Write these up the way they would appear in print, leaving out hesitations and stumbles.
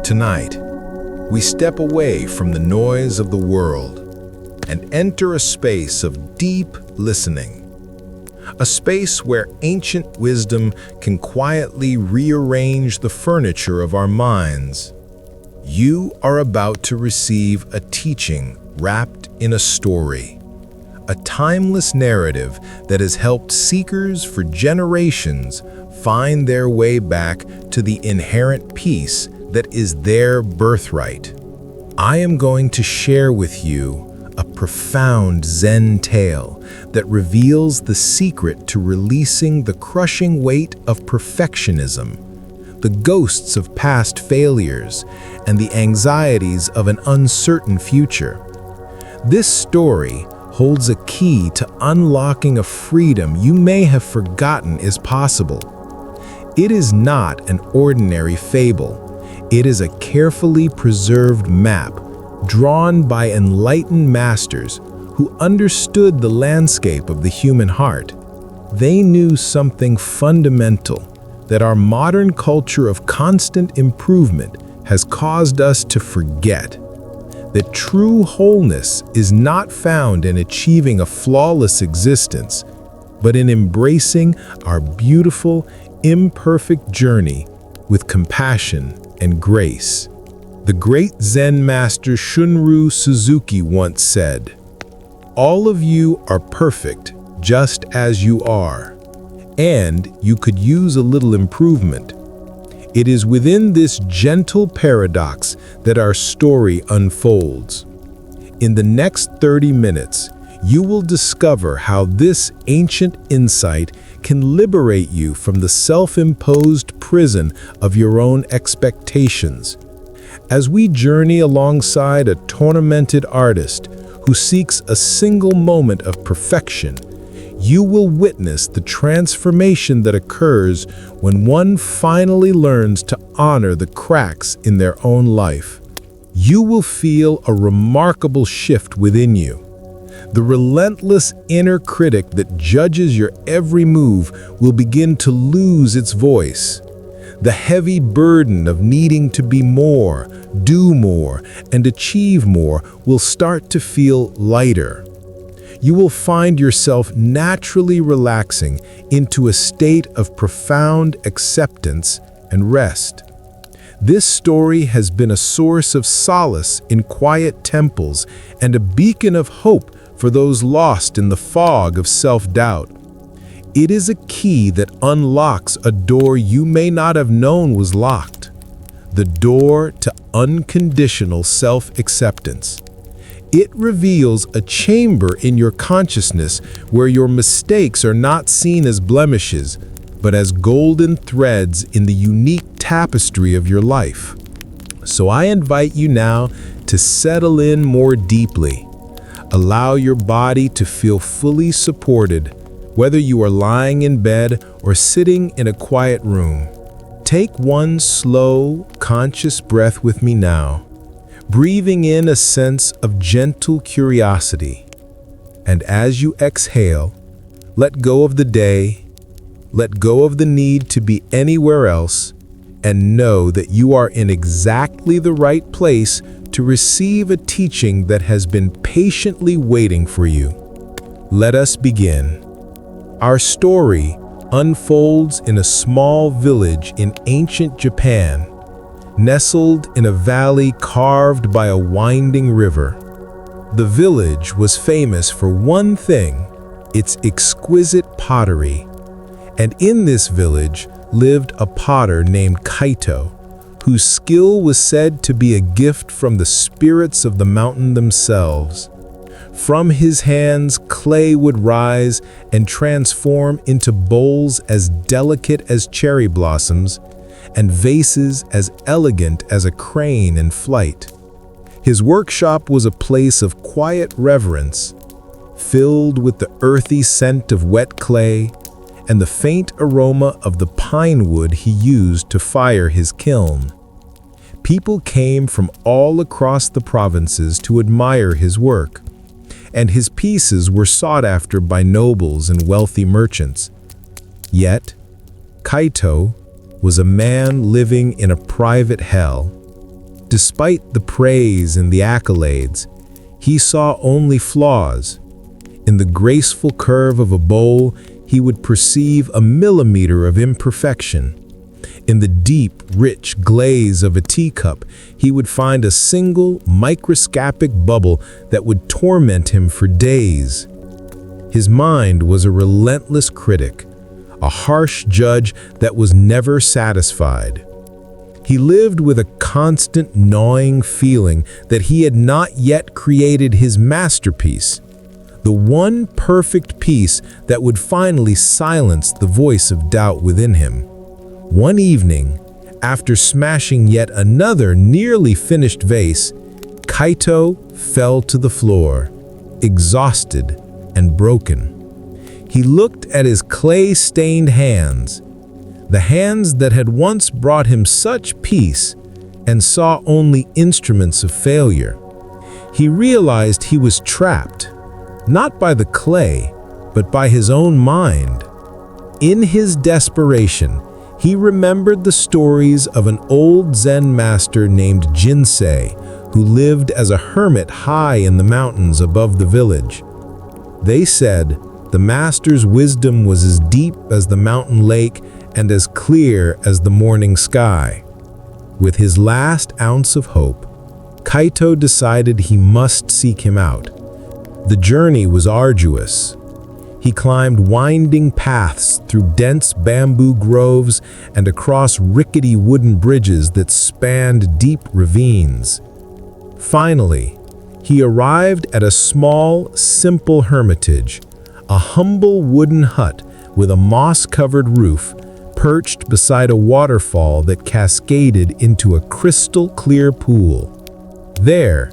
Tonight, we step away from the noise of the world and enter a space of deep listening. A space where ancient wisdom can quietly rearrange the furniture of our minds. You are about to receive a teaching wrapped in a story, a timeless narrative that has helped seekers for generations find their way back to the inherent peace that is their birthright. I am going to share with you a profound Zen tale that reveals the secret to releasing the crushing weight of perfectionism, the ghosts of past failures, and the anxieties of an uncertain future. This story holds a key to unlocking a freedom you may have forgotten is possible. It is not an ordinary fable. It is a carefully preserved map drawn by enlightened masters who understood the landscape of the human heart. They knew something fundamental that our modern culture of constant improvement has caused us to forget. That true wholeness is not found in achieving a flawless existence, but in embracing our beautiful, imperfect journey with compassion and grace. The great Zen Master Shunryu Suzuki once said, "All of you are perfect just as you are, and you could use a little improvement." It is within this gentle paradox that our story unfolds. In the next 30 minutes, you will discover how this ancient insight can liberate you from the self-imposed prison of your own expectations. As we journey alongside a tormented artist who seeks a single moment of perfection, you will witness the transformation that occurs when one finally learns to honor the cracks in their own life. You will feel a remarkable shift within you. The relentless inner critic that judges your every move will begin to lose its voice. The heavy burden of needing to be more, do more, and achieve more will start to feel lighter. You will find yourself naturally relaxing into a state of profound acceptance and rest. This story has been a source of solace in quiet temples and a beacon of hope for those lost in the fog of self-doubt. It is a key that unlocks a door you may not have known was locked, the door to unconditional self-acceptance. It reveals a chamber in your consciousness where your mistakes are not seen as blemishes, but as golden threads in the unique tapestry of your life. So I invite you now to settle in more deeply. Allow your body to feel fully supported, whether you are lying in bed or sitting in a quiet room. Take one slow, conscious breath with me now, breathing in a sense of gentle curiosity. And as you exhale, let go of the day, let go of the need to be anywhere else, and know that you are in exactly the right place to receive a teaching that has been patiently waiting for you. Let us begin. Our story unfolds in a small village in ancient Japan, nestled in a valley carved by a winding river. The village was famous for one thing, its exquisite pottery. And in this village lived a potter named Kaito, whose skill was said to be a gift from the spirits of the mountain themselves. From his hands, clay would rise and transform into bowls as delicate as cherry blossoms and vases as elegant as a crane in flight. His workshop was a place of quiet reverence, filled with the earthy scent of wet clay and the faint aroma of the pine wood he used to fire his kiln. People came from all across the provinces to admire his work, and his pieces were sought after by nobles and wealthy merchants. Yet, Kaito was a man living in a private hell, despite the praise and the accolades, he saw only flaws. In the graceful curve of a bowl, he would perceive a millimeter of imperfection. In the deep, rich glaze of a teacup, he would find a single, microscopic bubble that would torment him for days. His mind was a relentless critic, a harsh judge that was never satisfied. He lived with a constant gnawing feeling that he had not yet created his masterpiece, the one perfect piece that would finally silence the voice of doubt within him. One evening, after smashing yet another nearly finished vase, Kaito fell to the floor, exhausted and broken. He looked at his clay-stained hands, the hands that had once brought him such peace, and saw only instruments of failure. He realized he was trapped, not by the clay, but by his own mind. In his desperation, he remembered the stories of an old Zen master named Jinsei, who lived as a hermit high in the mountains above the village. They said the master's wisdom was as deep as the mountain lake and as clear as the morning sky. With his last ounce of hope, Kaito decided he must seek him out. The journey was arduous. He climbed winding paths through dense bamboo groves and across rickety wooden bridges that spanned deep ravines. Finally, he arrived at a small, simple hermitage, a humble wooden hut with a moss-covered roof, perched beside a waterfall that cascaded into a crystal-clear pool. There,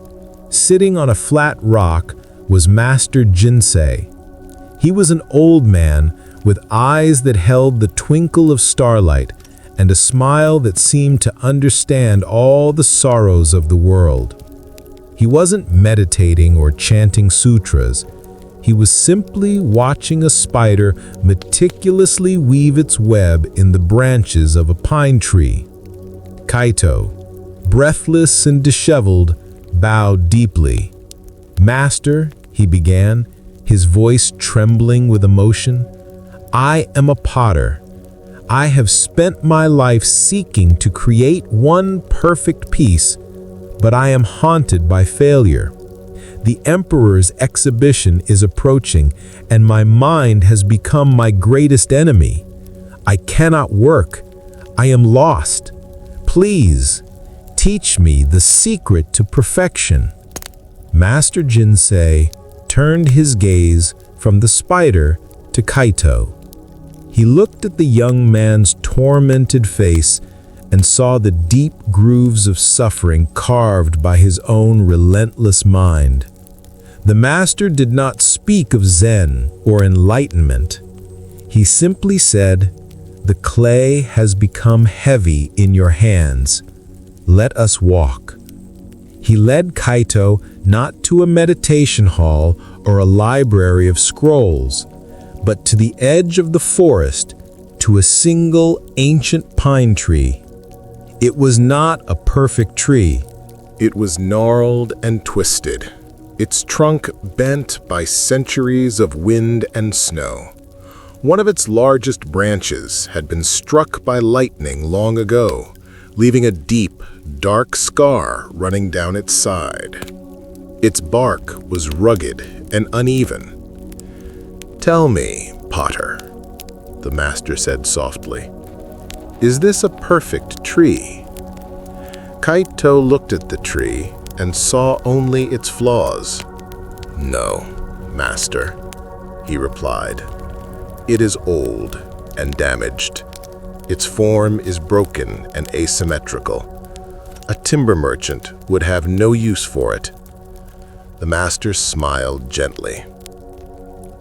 sitting on a flat rock, was Master Jinsei. He was an old man with eyes that held the twinkle of starlight and a smile that seemed to understand all the sorrows of the world. He wasn't meditating or chanting sutras. He was simply watching a spider meticulously weave its web in the branches of a pine tree. Kaito, breathless and disheveled, bowed deeply. "Master," he began, his voice trembling with emotion, "I am a potter. I have spent my life seeking to create one perfect piece, but I am haunted by failure. The Emperor's exhibition is approaching, and my mind has become my greatest enemy. I cannot work. I am lost. Please, teach me the secret to perfection." Master Jinsei turned his gaze from the spider to Kaito. He looked at the young man's tormented face and saw the deep grooves of suffering carved by his own relentless mind. The master did not speak of Zen or enlightenment. He simply said, "The clay has become heavy in your hands. Let us walk." He led Kaito not to a meditation hall or a library of scrolls, but to the edge of the forest, to a single ancient pine tree. It was not a perfect tree. It was gnarled and twisted, its trunk bent by centuries of wind and snow. One of its largest branches had been struck by lightning long ago, leaving a deep, dark scar running down its side. Its bark was rugged and uneven. "Tell me, Potter," the master said softly, "is this a perfect tree?" Kaito looked at the tree and saw only its flaws. "No, master," he replied. "It is old and damaged. Its form is broken and asymmetrical. A timber merchant would have no use for it." The master smiled gently.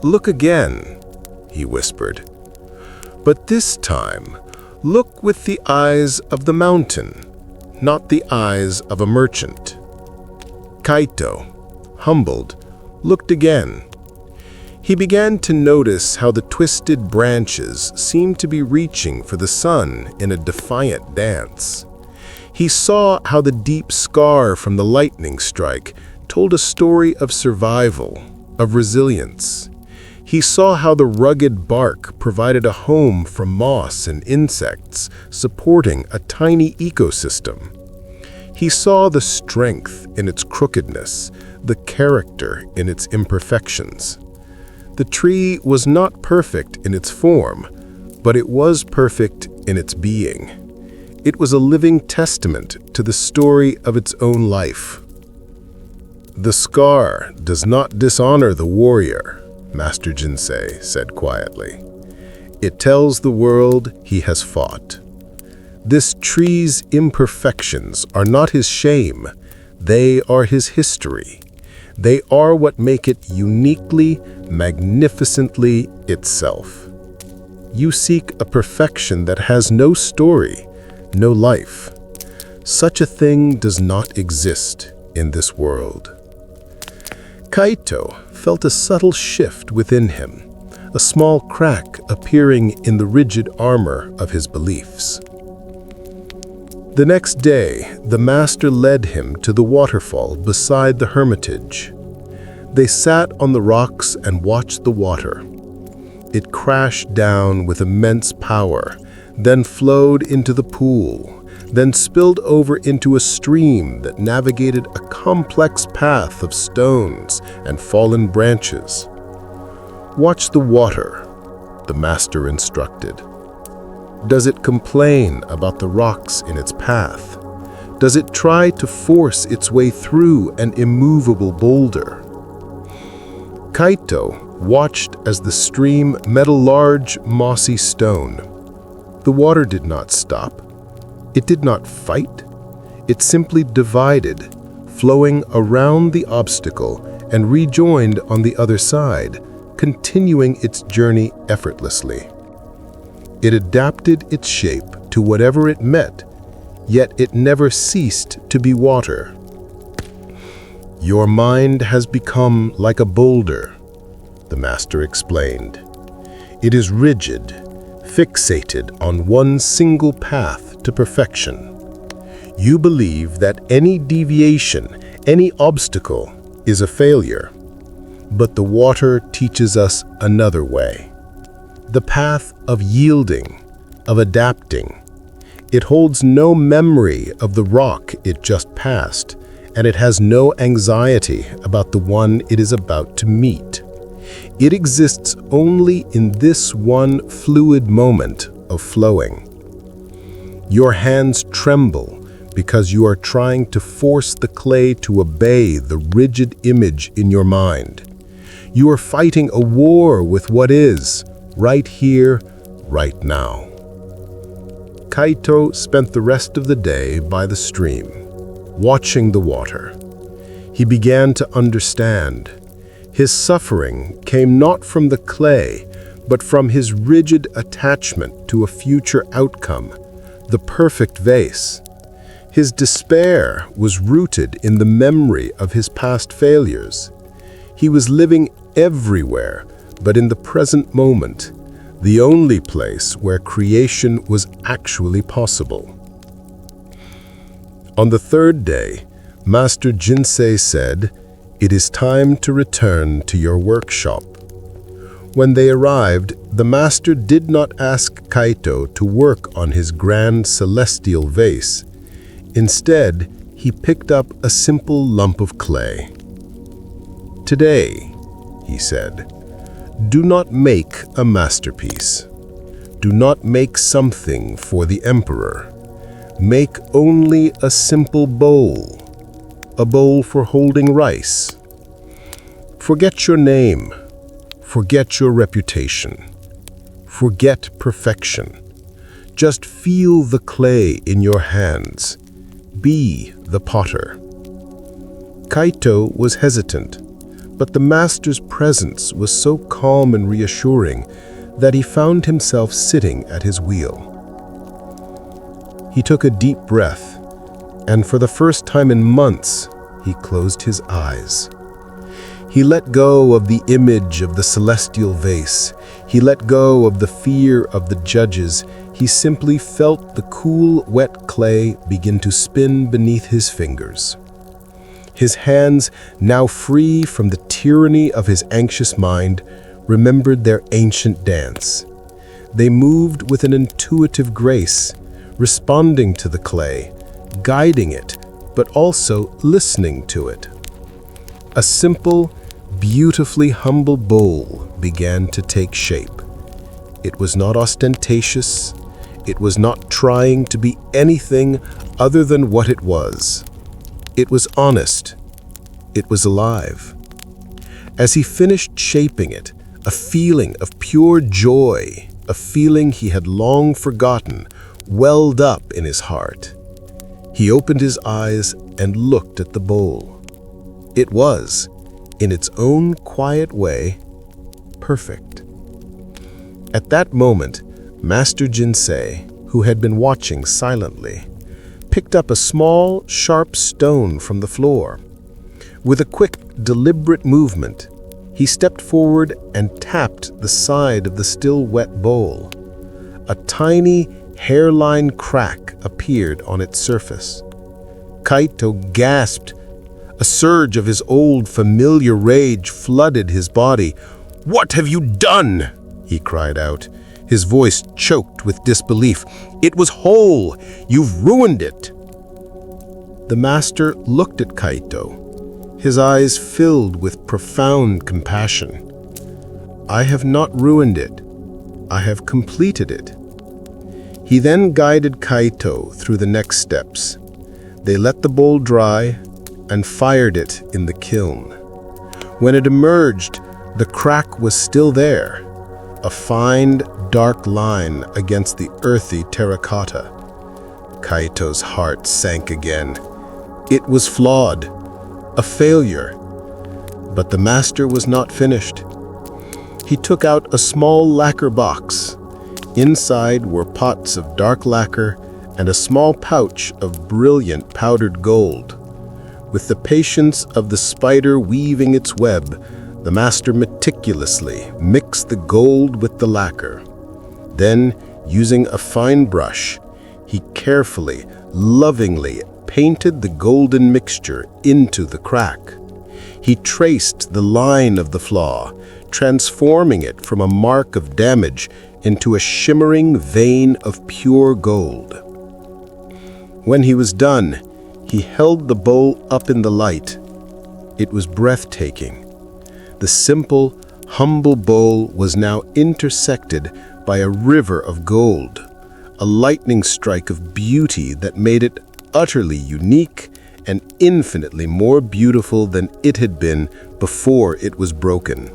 "Look again," he whispered. "But this time, look with the eyes of the mountain, not the eyes of a merchant." Kaito, humbled, looked again. He began to notice how the twisted branches seemed to be reaching for the sun in a defiant dance. He saw how the deep scar from the lightning strike told a story of survival, of resilience. He saw how the rugged bark provided a home for moss and insects, supporting a tiny ecosystem. He saw the strength in its crookedness, the character in its imperfections. The tree was not perfect in its form, but it was perfect in its being. It was a living testament to the story of its own life. "The scar does not dishonor the warrior," Master Jinsei said quietly. "It tells the world he has fought. This tree's imperfections are not his shame. They are his history. They are what make it uniquely, magnificently itself. You seek a perfection that has no story, no life. Such a thing does not exist in this world." Kaito felt a subtle shift within him, a small crack appearing in the rigid armor of his beliefs. The next day, the master led him to the waterfall beside the hermitage. They sat on the rocks and watched the water. It crashed down with immense power, then flowed into the pool, then spilled over into a stream that navigated a complex path of stones and fallen branches. "Watch the water," the master instructed. "Does it complain about the rocks in its path? Does it try to force its way through an immovable boulder?" Kaito watched as the stream met a large, mossy stone. The water did not stop. It did not fight. It simply divided, flowing around the obstacle and rejoined on the other side, continuing its journey effortlessly. It adapted its shape to whatever it met, yet it never ceased to be water. "Your mind has become like a boulder," the master explained. "It is rigid, fixated on one single path to perfection. You believe that any deviation, any obstacle, is a failure. But the water teaches us another way. The path of yielding, of adapting. It holds no memory of the rock it just passed, and it has no anxiety about the one it is about to meet. It exists only in this one fluid moment of flowing. Your hands tremble because you are trying to force the clay to obey the rigid image in your mind. You are fighting a war with what is, right here, right now." Kaito spent the rest of the day by the stream, watching the water. He began to understand. His suffering came not from the clay, but from his rigid attachment to a future outcome, the perfect vase. His despair was rooted in the memory of his past failures. He was living everywhere, but in the present moment, the only place where creation was actually possible. On the third day, Master Jinsei said, "It is time to return to your workshop." When they arrived, the master did not ask Kaito to work on his grand celestial vase. Instead, he picked up a simple lump of clay. "Today," he said, "do not make a masterpiece. Do not make something for the emperor. Make only a simple bowl, a bowl for holding rice. Forget your name. Forget your reputation. Forget perfection. Just feel the clay in your hands. Be the potter." Kaito was hesitant, but the master's presence was so calm and reassuring that he found himself sitting at his wheel. He took a deep breath, and for the first time in months, he closed his eyes. He let go of the image of the celestial vase. He let go of the fear of the judges. He simply felt the cool, wet clay begin to spin beneath his fingers. His hands, now free from the tyranny of his anxious mind, remembered their ancient dance. They moved with an intuitive grace, responding to the clay, guiding it, but also listening to it. A simple, beautifully humble bowl began to take shape. It was not ostentatious. It was not trying to be anything other than what it was. It was honest. It was alive. As he finished shaping it, a feeling of pure joy, a feeling he had long forgotten, welled up in his heart. He opened his eyes and looked at the bowl. It was, in its own quiet way, perfect. At that moment, Master Jinsei, who had been watching silently, picked up a small, sharp stone from the floor. With a quick, deliberate movement, he stepped forward and tapped the side of the still wet bowl. A tiny, hairline crack appeared on its surface. Kaito gasped. A surge of his old, familiar rage flooded his body. "What have you done?" he cried out, his voice choked with disbelief. "It was whole! You've ruined it!" The master looked at Kaito, his eyes filled with profound compassion. "I have not ruined it. I have completed it." He then guided Kaito through the next steps. They let the bowl dry and fired it in the kiln. When it emerged, the crack was still there, a fine, dark line against the earthy terracotta. Kaito's heart sank again. It was flawed, a failure. But the master was not finished. He took out a small lacquer box. Inside were pots of dark lacquer and a small pouch of brilliant powdered gold. With the patience of the spider weaving its web, the master meticulously mixed the gold with the lacquer. Then, using a fine brush, he carefully, lovingly painted the golden mixture into the crack. He traced the line of the flaw, transforming it from a mark of damage into a shimmering vein of pure gold. When he was done, he held the bowl up in the light. It was breathtaking. The simple, humble bowl was now intersected by a river of gold, a lightning strike of beauty that made it utterly unique and infinitely more beautiful than it had been before it was broken.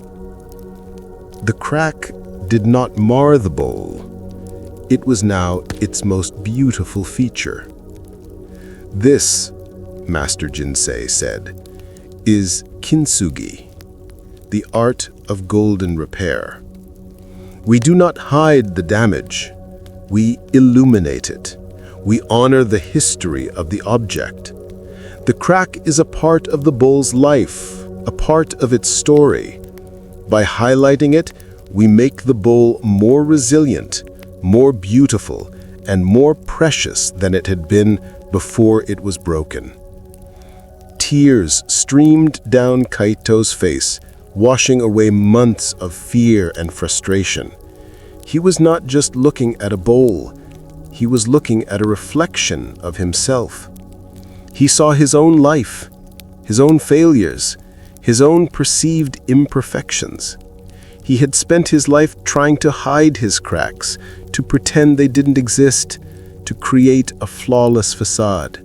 The crack did not mar the bowl. It was now its most beautiful feature. "This," Master Jinsei said, "is Kintsugi, the art of golden repair. We do not hide the damage. We illuminate it. We honor the history of the object. The crack is a part of the bowl's life, a part of its story. By highlighting it, we make the bowl more resilient, more beautiful, and more precious than it had been before it was broken." Tears streamed down Kaito's face, washing away months of fear and frustration. He was not just looking at a bowl. He was looking at a reflection of himself. He saw his own life, his own failures, his own perceived imperfections. He had spent his life trying to hide his cracks, to pretend they didn't exist, to create a flawless facade.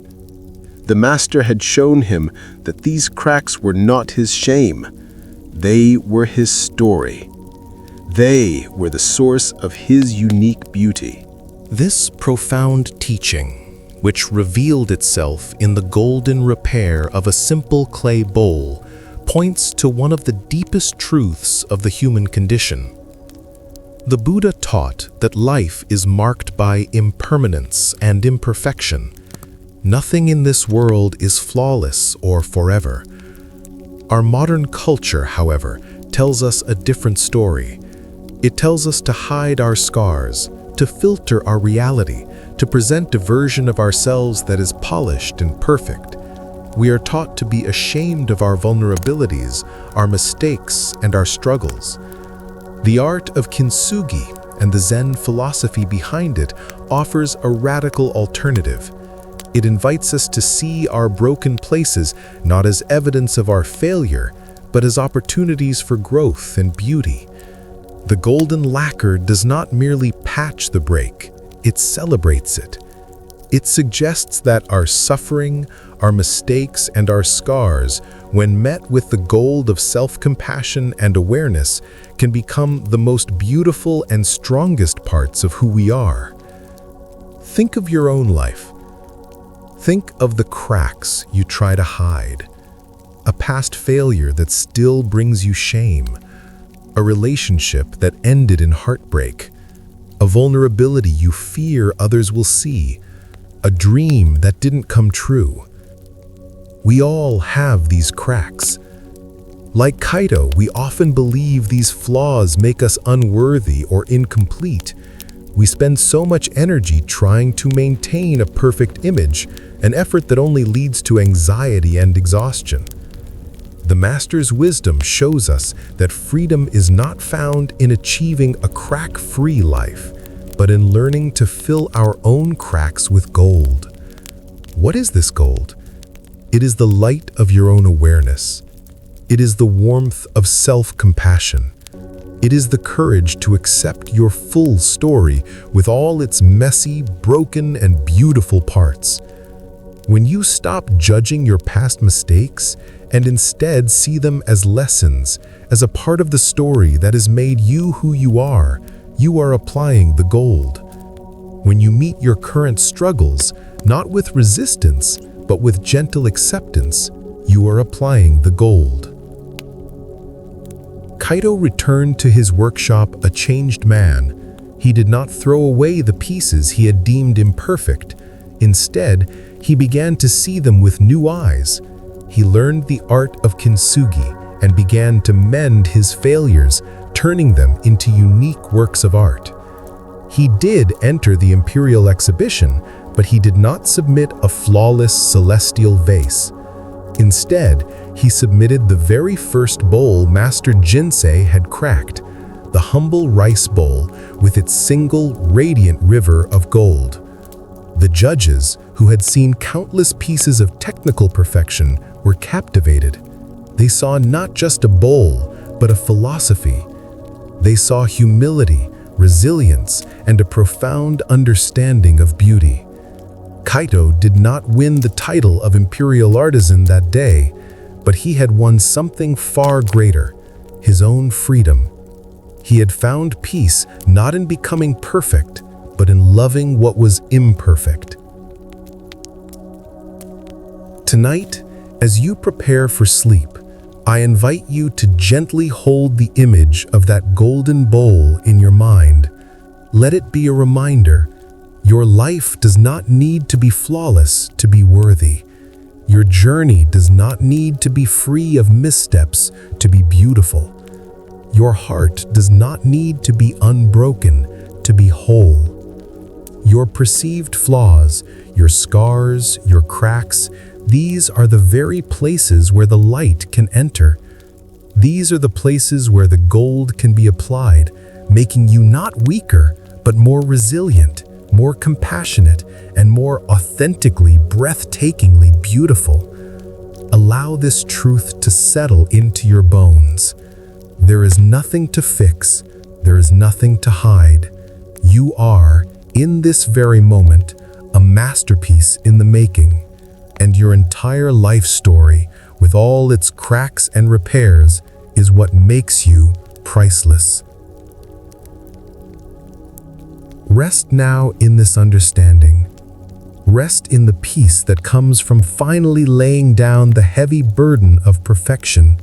The master had shown him that these cracks were not his shame. They were his story. They were the source of his unique beauty. This profound teaching, which revealed itself in the golden repair of a simple clay bowl, points to one of the deepest truths of the human condition. The Buddha taught that life is marked by impermanence and imperfection. Nothing in this world is flawless or forever. Our modern culture, however, tells us a different story. It tells us to hide our scars, to filter our reality, to present a version of ourselves that is polished and perfect. We are taught to be ashamed of our vulnerabilities, our mistakes, and our struggles. The art of Kintsugi and the Zen philosophy behind it offers a radical alternative. It invites us to see our broken places not as evidence of our failure, but as opportunities for growth and beauty. The golden lacquer does not merely patch the break, it celebrates it. It suggests that our suffering, our mistakes, and our scars, when met with the gold of self-compassion and awareness, can become the most beautiful and strongest parts of who we are. Think of your own life. Think of the cracks you try to hide, a past failure that still brings you shame, a relationship that ended in heartbreak, a vulnerability you fear others will see, a dream that didn't come true. We all have these cracks. Like Kaito, we often believe these flaws make us unworthy or incomplete. We spend so much energy trying to maintain a perfect image, an effort that only leads to anxiety and exhaustion. The Master's wisdom shows us that freedom is not found in achieving a crack-free life, but in learning to fill our own cracks with gold. What is this gold? It is the light of your own awareness. It is the warmth of self-compassion. It is the courage to accept your full story with all its messy, broken, and beautiful parts. When you stop judging your past mistakes and instead see them as lessons, as a part of the story that has made you who you are applying the gold. When you meet your current struggles, not with resistance, but with gentle acceptance, you are applying the gold. Kaito returned to his workshop a changed man. He did not throw away the pieces he had deemed imperfect. Instead, he began to see them with new eyes. He learned the art of Kintsugi and began to mend his failures, turning them into unique works of art. He did enter the imperial exhibition, but he did not submit a flawless celestial vase. Instead, he submitted the very first bowl Master Jinsei had cracked, the humble rice bowl with its single radiant river of gold. The judges, who had seen countless pieces of technical perfection, were captivated. They saw not just a bowl, but a philosophy. They saw humility, resilience, and a profound understanding of beauty. Kaito did not win the title of Imperial Artisan that day, but he had won something far greater, his own freedom. He had found peace not in becoming perfect, but in loving what was imperfect. Tonight, as you prepare for sleep, I invite you to gently hold the image of that golden bowl in your mind. Let it be a reminder. Your life does not need to be flawless to be worthy. Your journey does not need to be free of missteps to be beautiful. Your heart does not need to be unbroken to be whole. Your perceived flaws, your scars, your cracks, these are the very places where the light can enter. These are the places where the gold can be applied, making you not weaker, but more resilient, more compassionate, and more authentically, breathtakingly beautiful. Allow this truth to settle into your bones. There is nothing to fix. There is nothing to hide. You are, in this very moment, a masterpiece in the making, and your entire life story, with all its cracks and repairs, is what makes you priceless. Rest now in this understanding. Rest in the peace that comes from finally laying down the heavy burden of perfection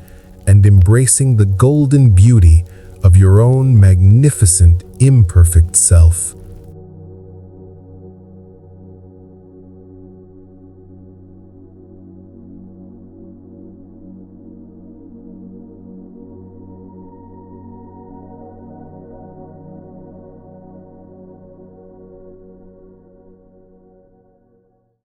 and embracing the golden beauty of your own magnificent, imperfect self.